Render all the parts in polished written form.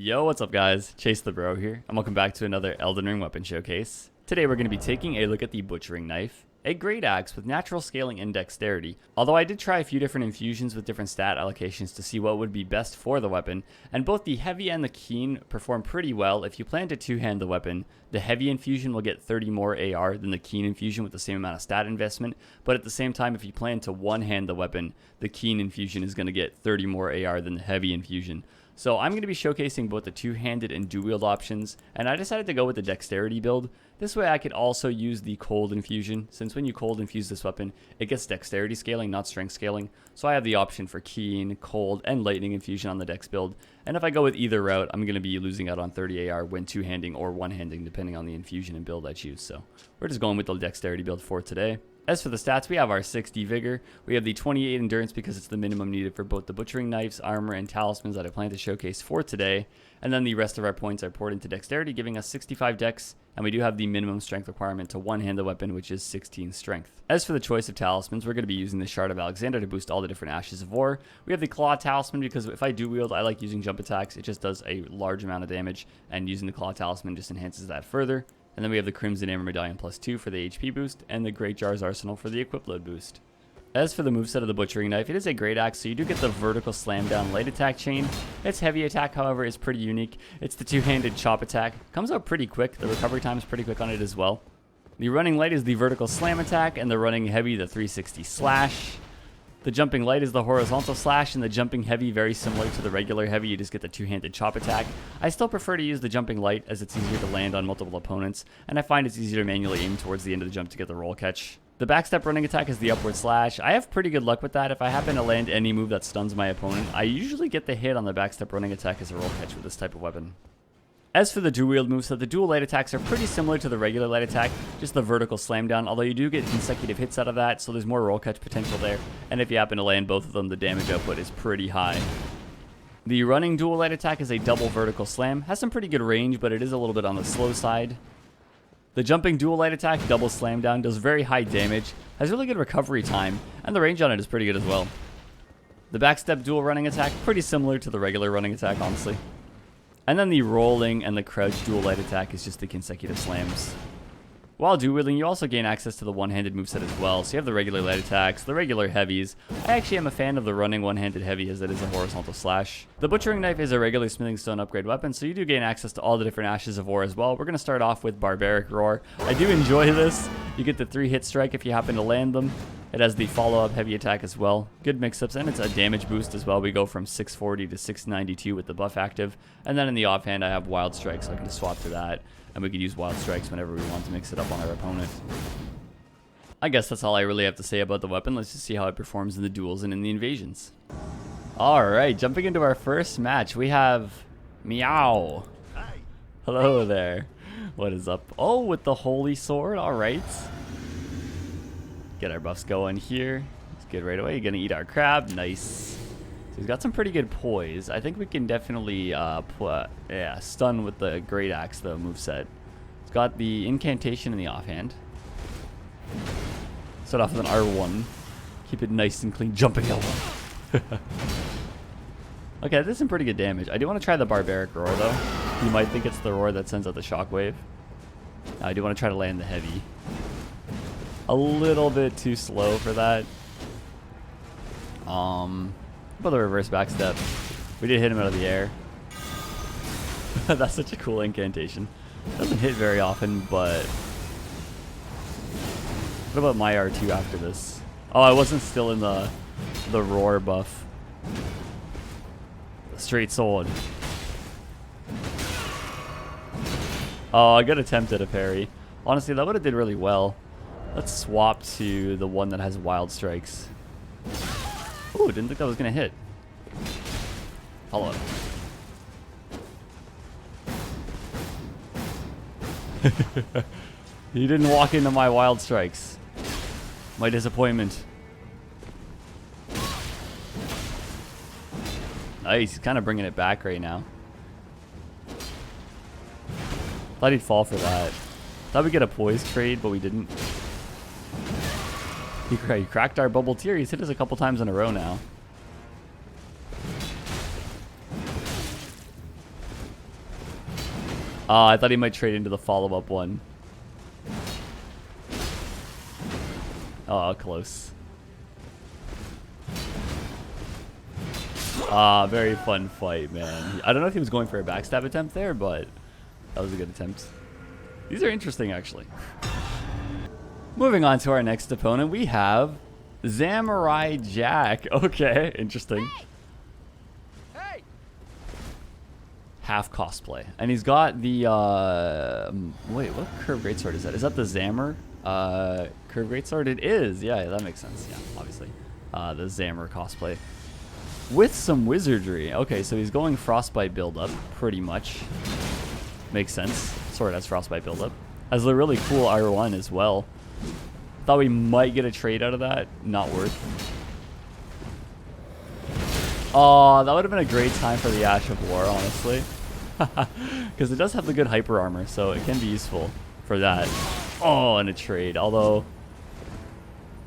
Yo, what's up guys? Chase the Bro here, and welcome back to another Elden Ring weapon showcase. Today we're going to be taking a look at the Butchering Knife, a great axe with natural scaling and dexterity. Although I did try a few different infusions with different stat allocations to see what would be best for the weapon, and both the heavy and the keen perform pretty well. If you plan to two-hand the weapon, the heavy infusion will get 30 more AR than the keen infusion with the same amount of stat investment, but at the same time, if you plan to one-hand the weapon, the keen infusion is going to get 30 more AR than the heavy infusion. So I'm going to be showcasing both the two-handed and dual-wield options, and I decided to go with the dexterity build. This way I could also use the cold infusion, since when you cold infuse this weapon, it gets dexterity scaling, not strength scaling. So I have the option for keen, cold, and lightning infusion on the dex build. And if I go with either route, I'm going to be losing out on 30 AR when two-handing or one-handing, depending on the infusion and build I choose. So we're just going with the dexterity build for today. As for the stats, we have our 60 Vigor, we have the 28 Endurance because it's the minimum needed for both the Butchering Knives, armor, and talismans that I plan to showcase for today, and then the rest of our points are poured into Dexterity, giving us 65 Dex, and we do have the minimum strength requirement to one-hand the weapon, which is 16 Strength. As for the choice of talismans, we're going to be using the Shard of Alexander to boost all the different Ashes of War. We have the Claw Talisman because if I do wield, I like using jump attacks, it just does a large amount of damage, and using the Claw Talisman just enhances that further. And then we have the Crimson Hammer Medallion +2 for the HP boost, and the Great Jar's Arsenal for the equip load boost. As for the moveset of the Butchering Knife, it is a great axe, so you do get the vertical slam down light attack chain. Its heavy attack, however, is pretty unique. It's the two-handed chop attack. Comes out pretty quick. The recovery time is pretty quick on it as well. The running light is the vertical slam attack, and the running heavy, the 360 slash. The jumping light is the horizontal slash, and the jumping heavy, very similar to the regular heavy, you just get the two-handed chop attack. I still prefer to use the jumping light as it's easier to land on multiple opponents, and I find it's easier to manually aim towards the end of the jump to get the roll catch. The backstep running attack is the upward slash. I have pretty good luck with that. If I happen to land any move that stuns my opponent, I usually get the hit on the backstep running attack as a roll catch with this type of weapon. As for the dual-wield moveset, the dual light attacks are pretty similar to the regular light attack, just the vertical slam down, although you do get consecutive hits out of that, so there's more roll catch potential there, and if you happen to land both of them, the damage output is pretty high. The running dual light attack is a double vertical slam, has some pretty good range, but it is a little bit on the slow side. The jumping dual light attack, double slam down, does very high damage, has really good recovery time, and the range on it is pretty good as well. The backstep dual running attack, pretty similar to the regular running attack, honestly. And then the rolling and the crouch dual light attack is just the consecutive slams. While dual-wielding, you also gain access to the one-handed moveset as well, so you have the regular light attacks, the regular heavies. I actually am a fan of the running one-handed heavy as it is a horizontal slash. The Butchering Knife is a regular smithing stone upgrade weapon, so you do gain access to all the different Ashes of War as well. We're going to start off with Barbaric Roar. I do enjoy this. You get the 3-hit strike if you happen to land them. It has the follow-up heavy attack as well. Good mix-ups, and it's a damage boost as well. We go from 640 to 692 with the buff active. And then in the offhand, I have Wild Strike, so I can just swap to that. And we can use Wild Strikes whenever we want to mix it up on our opponent. I guess that's all I really have to say about the weapon. Let's just see how it performs in the duels and in the invasions. Alright, jumping into our first match, we have Meow. Hello there. What is up? Oh, with the Holy Sword, alright. Get our buffs going here. It's good right away. You're gonna eat our crab. Nice. So he's got some pretty good poise. I think we can definitely stun with the Great Axe, the moveset. It's got the incantation in the offhand. Start off with an R1. Keep it nice and clean. Jumping L1. Okay, this is some pretty good damage. I do want to try the Barbaric Roar though. You might think it's the roar that sends out the shockwave. I do want to try to land the heavy. A little bit too slow for that. But the reverse backstep. We did hit him out of the air. That's such a cool incantation. Doesn't hit very often, but... What about my R2 after this? Oh, I wasn't still in the roar buff. Straight sword. Oh, I got attempted a parry. Honestly, that would have did really well. Let's swap to the one that has Wild Strikes. Ooh, didn't think that was going to hit. Follow up. He didn't walk into my Wild Strikes. My disappointment. Nice, he's kind of bringing it back right now. Thought he'd fall for that. Thought we'd get a poise trade, but we didn't. He cracked our bubble tier. He's hit us a couple times in a row now. I thought he might trade into the follow-up one. Oh, close. Very fun fight, man. I don't know if he was going for a backstab attempt there, but that was a good attempt. These are interesting, actually. Moving on to our next opponent, we have Samurai Jack. Okay, interesting. Hey! Half cosplay. And he's got the, wait, what curved greatsword is that? Is that the Zammer curved greatsword? It is. Yeah, that makes sense. Yeah, obviously. The Zammer cosplay. With some wizardry. Okay, so he's going frostbite build-up, pretty much. Makes sense. Sword has frostbite build-up. Has a really cool R1 as well. Thought we might get a trade out of that. Not worth. Oh, that would have been a great time for the Ash of War, honestly. Because it does have the good hyper armor, so it can be useful for that. Oh, and a trade. Although,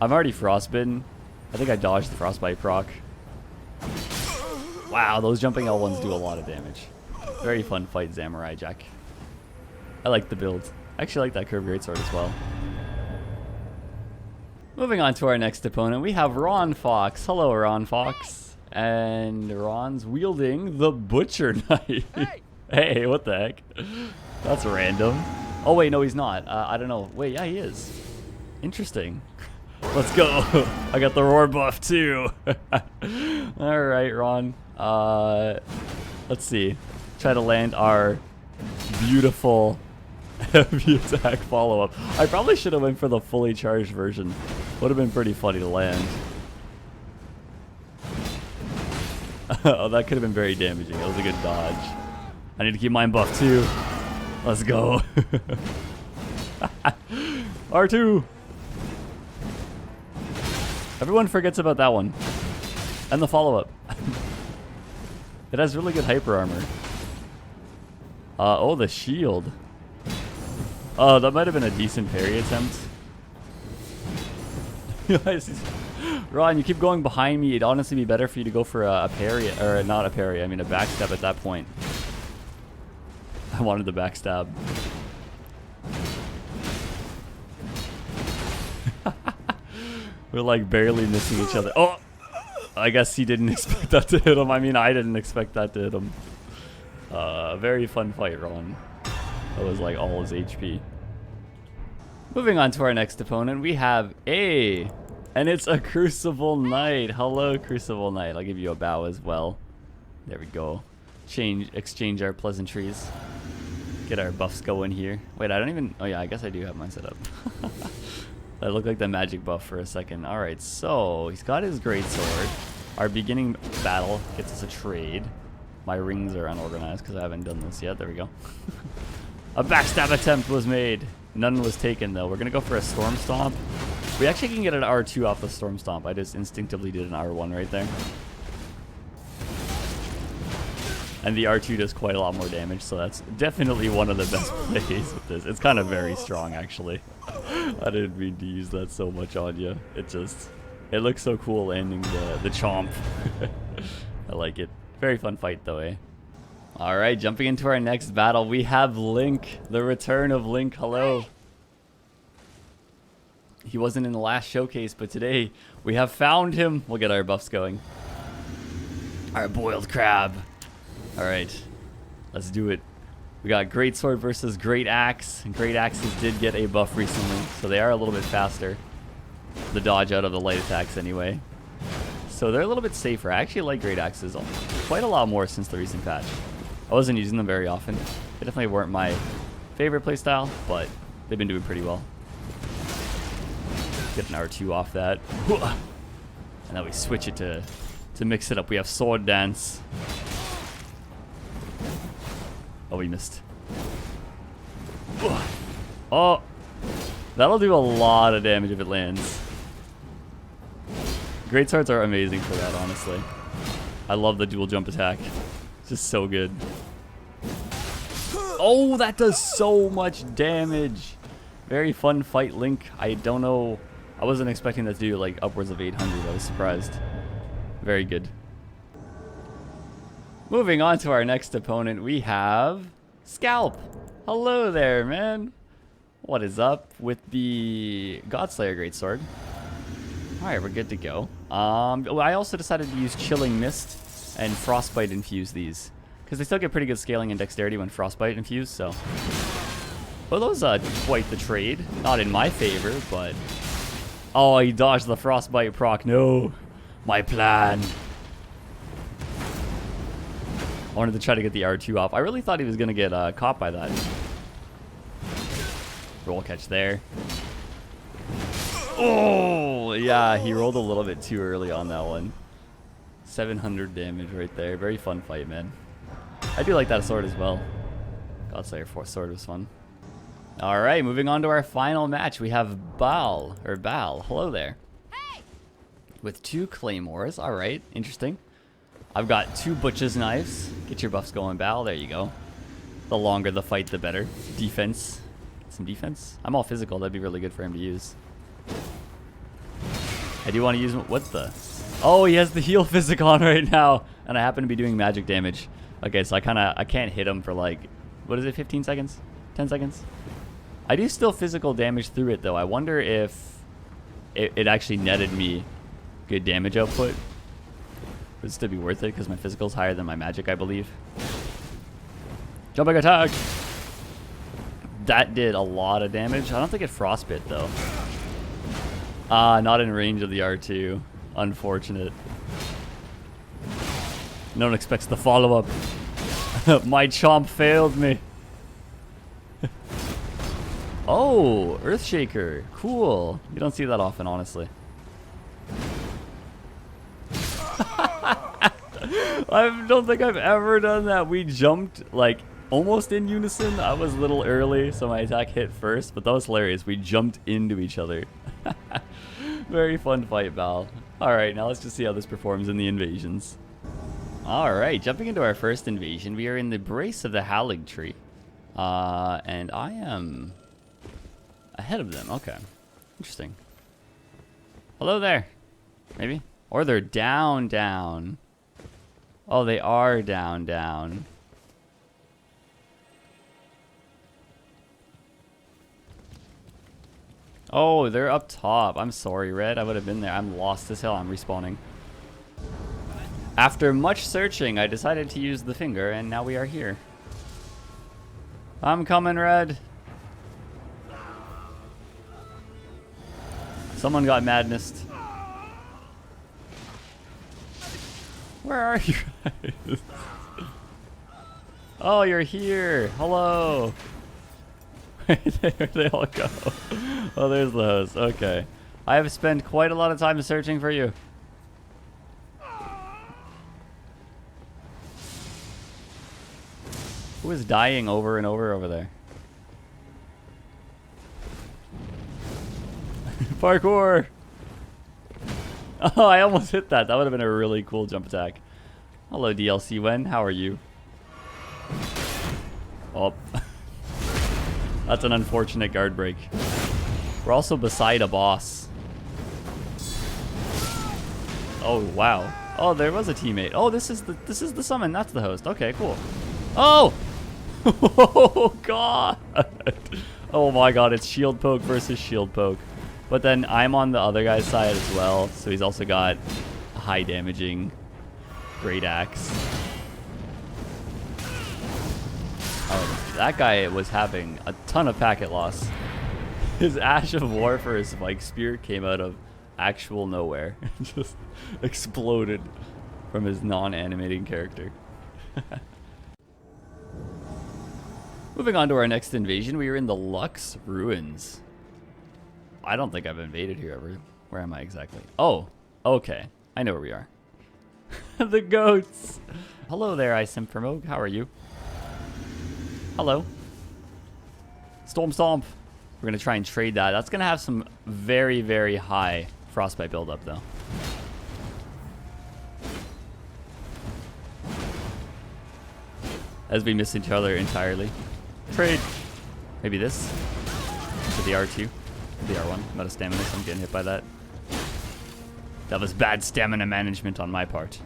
I'm already frostbitten. I think I dodged the frostbite proc. Wow, those jumping L1s do a lot of damage. Very fun fight, Samurai Jack. I like the build. I actually like that curved greatsword as well. Moving on to our next opponent, we have Ron Fox. Hello, Ron Fox. And Ron's wielding the Butcher Knight. Hey! Hey, what the heck? That's random. Oh, wait, no, he's not. I don't know. Wait, yeah, he is. Interesting. Let's go. I got the roar buff, too. All right, Ron. Let's see. Try to land our beautiful heavy attack follow-up. I probably should have went for the fully charged version. Would have been pretty funny to land. Oh, that could have been very damaging. That was a good dodge. I need to keep mine buff too. Let's go. R2. Everyone forgets about that one. And the follow-up. It has really good hyper armor. Oh, the shield. Oh, that might have been a decent parry attempt. Ron, you keep going behind me. It'd honestly be better for you to go for a parry, or not a parry, I mean a backstab at that point. I wanted the backstab. We're like barely missing each other. Oh! I guess he didn't expect that to hit him. I mean, I didn't expect that to hit him. Very fun fight, Ron. That was like all his HP. Moving on to our next opponent, we have A. And it's a Crucible Knight. Hello, Crucible Knight. I'll give you a bow as well. There we go. Exchange our pleasantries. Get our buffs going here. Wait, I don't even... Oh yeah, I guess I do have mine set up. That looked like the magic buff for a second. Alright, so he's got his greatsword. Our beginning battle gets us a trade. My rings are unorganized because I haven't done this yet. There we go. A backstab attempt was made. None was taken though. We're going to go for a Storm Stomp. We actually can get an R2 off the Storm Stomp. I just instinctively did an R1 right there. And the R2 does quite a lot more damage, so that's definitely one of the best plays with this. It's kind of very strong, actually. I didn't mean to use that so much on you. It looks so cool landing the chomp. I like it. Very fun fight, though, eh? All right, jumping into our next battle, we have Link, the return of Link. Hello. He wasn't in the last showcase, but today we have found him. We'll get our buffs going. Our boiled crab. All right, let's do it. We got Greatsword versus Great Axe. And Great Axes did get a buff recently, so they are a little bit faster. The dodge out of the light attacks anyway. So they're a little bit safer. I actually like Great Axes quite a lot more since the recent patch. I wasn't using them very often. They definitely weren't my favorite playstyle, but they've been doing pretty well. Get an R2 off that. And then we switch it to mix it up. We have Sword Dance. Oh, we missed. Oh, that'll do a lot of damage if it lands. Great swords are amazing for that, honestly. I love the dual jump attack. It's just so good. Oh, that does so much damage. Very fun fight, Link. I don't know. I wasn't expecting that to do like upwards of 800. I was surprised. Very good. Moving on to our next opponent, we have Scalp! Hello there, man. What is up with the Godslayer Greatsword? Alright, we're good to go. I also decided to use Chilling Mist and Frostbite infuse these, because they still get pretty good scaling and dexterity when Frostbite infused, so... Well, those quite the trade. Not in my favor, but... Oh, he dodged the Frostbite proc. No! My plan! I wanted to try to get the R2 off. I really thought he was going to get caught by that. Roll catch there. Oh, yeah, he rolled a little bit too early on that one. 700 damage right there. Very fun fight, man. I do like that sword as well. Godslayer 4 sword was fun. All right, moving on to our final match. We have Bal. Hello there. Hey! With 2 claymores. All right, interesting. I've got 2 butcher's knives. Get your buffs going, Bal. There you go. The longer the fight, the better. Defense. Some defense. I'm all physical. That'd be really good for him to use. I do want to use... What the... Oh, he has the heal physic on right now. And I happen to be doing magic damage. Okay, so I can't hit him for like... What is it? 15 seconds? 10 seconds? I do still physical damage through it, though. I wonder if it actually netted me good damage output. Would it still be worth it because my physical's higher than my magic, I believe. Jumping attack! That did a lot of damage. I don't think it frostbit, though. Not in range of the R2. Unfortunate. No one expects the follow-up. My chomp failed me. Oh, Earthshaker. Cool. You don't see that often, honestly. I don't think I've ever done that. We jumped, like, almost in unison. I was a little early, so my attack hit first, but that was hilarious. We jumped into each other. Very fun fight, Bal. Alright, now let's just see how this performs in the invasions. Alright, jumping into our first invasion, we are in the Brace of the Halig Tree. And I am ahead of them. Okay. Interesting. Hello there. Maybe? Or they're down. Oh, they are down. Oh, they're up top. I'm sorry, Red. I would have been there. I'm lost as hell. I'm respawning. After much searching, I decided to use the finger, and now we are here. I'm coming, Red. Someone got madnessed. Where are you guys? Oh, you're here. Hello. There they all go. Oh, there's the host. Okay. I have spent quite a lot of time searching for you. Who is dying over and over there? Parkour! Oh, I almost hit that. That would have been a really cool jump attack. Hello, DLC Wen. How are you? Oh. That's an unfortunate guard break. We're also beside a boss. Oh, wow. Oh, there was a teammate. Oh, this is the summon. That's the host. Okay, cool. Oh! Oh, God! Oh, my God. It's shield poke versus shield poke. But then I'm on the other guy's side as well, so he's also got a high damaging great axe. Oh, that guy was having a ton of packet loss. His Ash of War for his spike spear came out of actual nowhere. Just exploded from his non-animating character. Moving on to our next invasion, we are in the Lux Ruins. I don't think I've invaded here ever. Where am I exactly? Oh, okay. I know where we are. The goats. Hello there, Isimpermog. How are you? Hello. Storm Stomp. We're going to try and trade that. That's going to have some very, very high frostbite buildup, though. As we miss each other entirely. Trade. Maybe this. To the R2. The R1. I'm out of stamina, so I'm getting hit by that. That was bad stamina management on my part.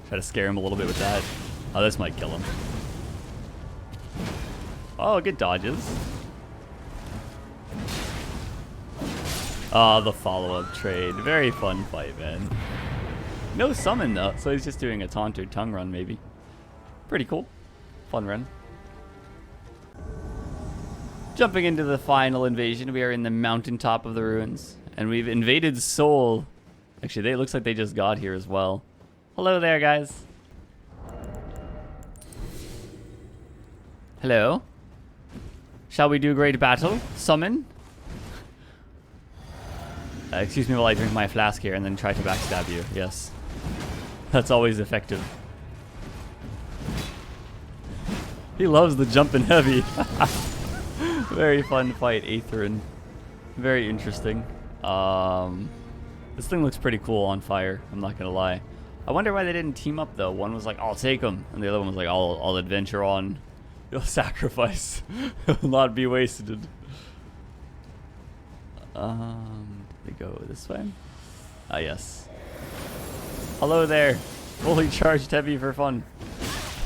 Try to scare him a little bit with that. Oh, this might kill him. Oh, good dodges. Oh, the follow-up trade. Very fun fight, man. No summon, though, so he's just doing a taunt or tongue run, maybe. Pretty cool. Fun run. Jumping into the final invasion, we are in the mountaintop of the ruins. And we've invaded Seoul. Actually, it looks like they just got here as well. Hello there, guys. Hello. Shall we do great battle? Summon? Excuse me while I drink my flask here and then try to backstab you. Yes. That's always effective. He loves the jumping heavy. Very fun fight, Aetherin. Very interesting. This thing looks pretty cool on fire, I'm not gonna lie. I wonder why they didn't team up though. One was like, I'll take him, and the other one was like, I'll adventure on. You'll sacrifice. Will not be wasted. They go this way? Ah, yes. Hello there. Fully charged heavy for fun.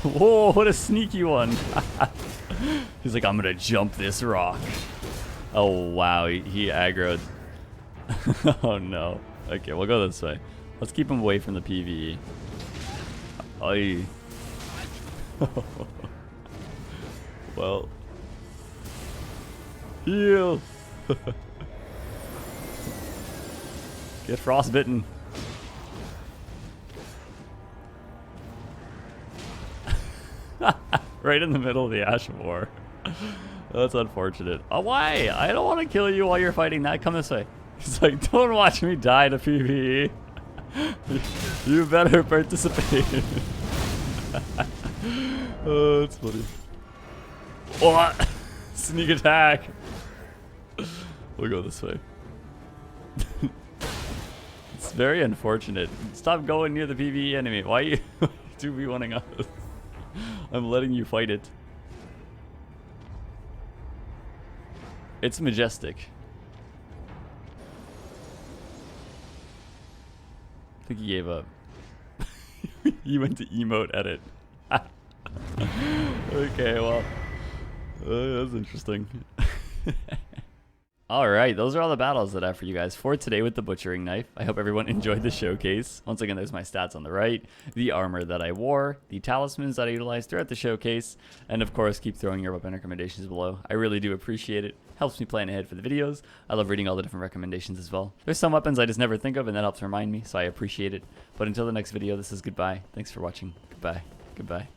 Whoa, what a sneaky one. He's like, I'm gonna jump this rock. Oh, wow, he aggroed. Oh, no. Okay, we'll go this way. Let's keep him away from the PvE. Aye. Well. Heal. Get frostbitten. Right in the middle of the Ash of War. That's unfortunate. Oh, why? I don't want to kill you while you're fighting that. Come this way. He's like, don't watch me die to PvE. You better participate. Oh, that's funny. What? Sneak attack. We'll go this way. It's very unfortunate. Stop going near the PvE enemy. Why are you 2v1ing us? I'm letting you fight it. It's majestic. I think he gave up. He went to emote edit. Okay, well. That's interesting. Alright, those are all the battles that I have for you guys for today with the Butchering Knife. I hope everyone enjoyed the showcase. Once again, there's my stats on the right, the armor that I wore, the talismans that I utilized throughout the showcase, and of course, keep throwing your weapon recommendations below. I really do appreciate it. Helps me plan ahead for the videos. I love reading all the different recommendations as well. There's some weapons I just never think of, and that helps remind me, so I appreciate it. But until the next video, this is goodbye. Thanks for watching. Goodbye. Goodbye.